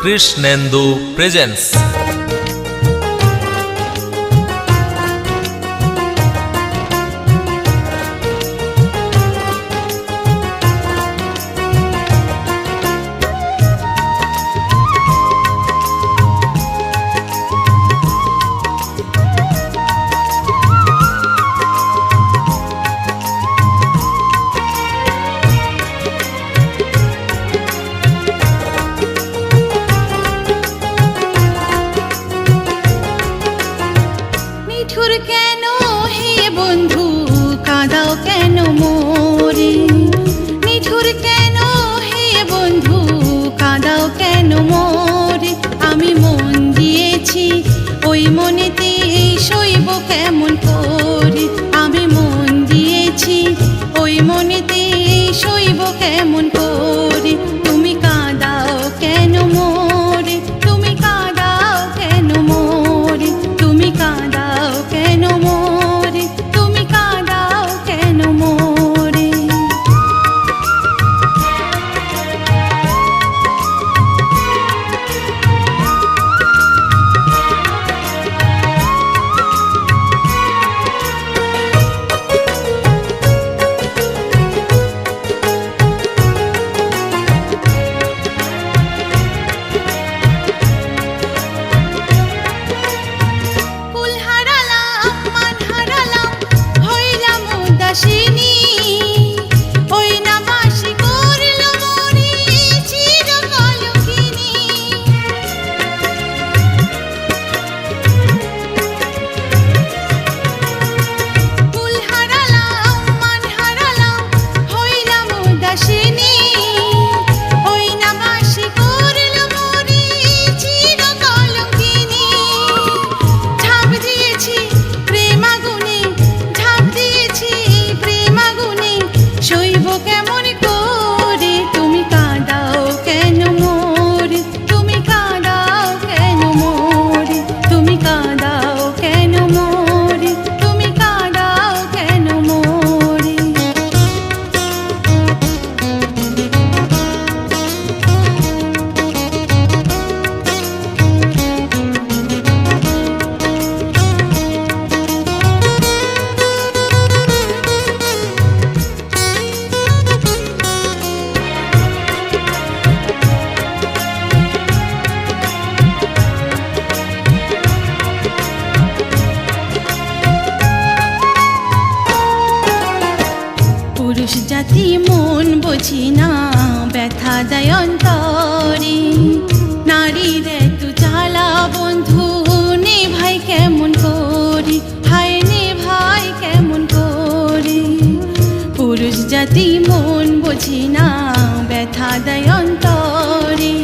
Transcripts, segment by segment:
Krishnendu presence. নিঠুর কেন হে বন্ধু কাঁদাও কেন মোরে, নিঠুর কেন হে বন্ধু কাঁদাও কেন মোরে। আমি মন দিয়েছি ওই মনেতে সইব কেমন করে, আমি মন দিয়েছি ওই মনেতে সইব কেমন করে। তুমি কাঁদাও কেন মোরে, তুমি কাঁদাও কেন মোরে, তুমি কাঁদাও কেন মোরে, তুমি কাঁদাও কেন মোরে। কুল হারালাম মান হারালাম হইলাম উদাসিনী, ওই না বাসি করল মনে চির কলঙ্কিনী। কুল হারালাম মান হারালাম হইলাম উদাসিনী, ওই না বাসি করল মনে চির কলঙ্কিনী। ঝাঁপ দিয়েছি প্রেম আগুনে, ঝাঁপ দিয়েছি প্রেম আগুনে, সইব কেমন করে। তুমি কাঁদাও কেন মোরে, তুমি কাঁদাও কেন মোরে, তুমি কাঁদাও কেন মোরে, তুমি কাঁদাও কেন মোরে। পুরুষ জাতি মন বুঝি না ব্যথা দেয় অন্তরে, নারীর এত জ্বালা বন্ধু নে ভাই কেমন করি, হায় নে ভাই কেমন করি। পুরুষ জাতি মন বুঝি না ব্যথা দেয় অন্তরে,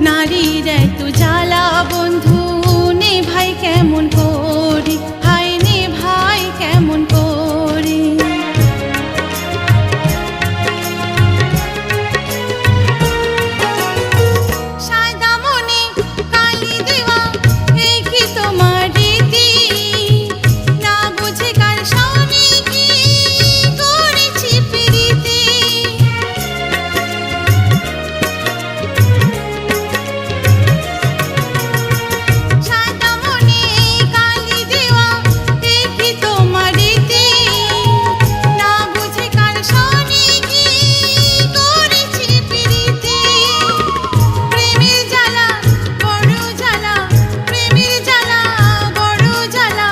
নারীর এত জ্বালা বন্ধু নে ভাই কেমন করি, হায় নে ভাই কেমন করি। সাদা মনে কালি দেওয়া এই কি তোমার রীতি, না বুঝে কার সঙ্গে কি করেছি প্রীতি। সাদা মনে কালি দেওয়া এই কি তোমার রীতি, না বুঝে কার সঙ্গে কি করেছি প্রীতি। প্রেমের জ্বালা বড় জ্বালা, প্রেমের জ্বালা বড় জ্বালা,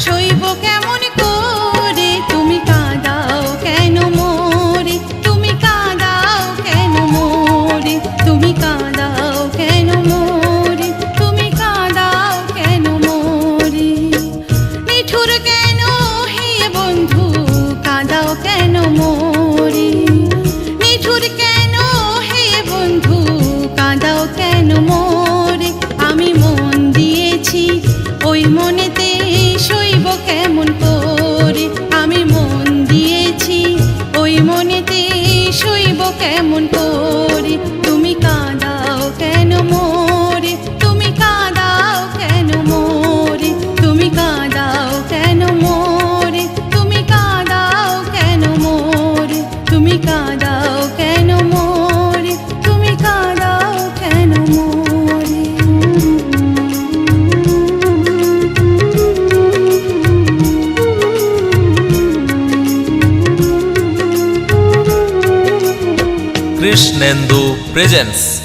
সইব কেমন করে। তুমি কাঁদাও কেন মোরে, তুমি কাঁদাও কেন মোরে, তুমি কাঁদাও কেন মোরে, তুমি কাঁদাও কেন মোরে। নিঠুর কেন হে বন্ধু কাঁদাও কেন মোরে, নিঠুর কেন হে বন্ধু কাঁদাও কেন মোরে। আমি মন দিয়েছি ওই মনেতে সইব কেমন করে, আমি মন দিয়েছি ওই মনেতে সইব কেমন করে। তুমি কাঁদাও কেন মোরে, তুমি কাঁদাও কেন মোরে, তুমি কাঁদাও কেন মোরে, তুমি কাঁদাও কেন মোরে, তুমি কাঁদাও কেন মোরে, তুমি কাঁদাও কেন মোরে। কৃষ্ণেন্দু প্রেজেন্স।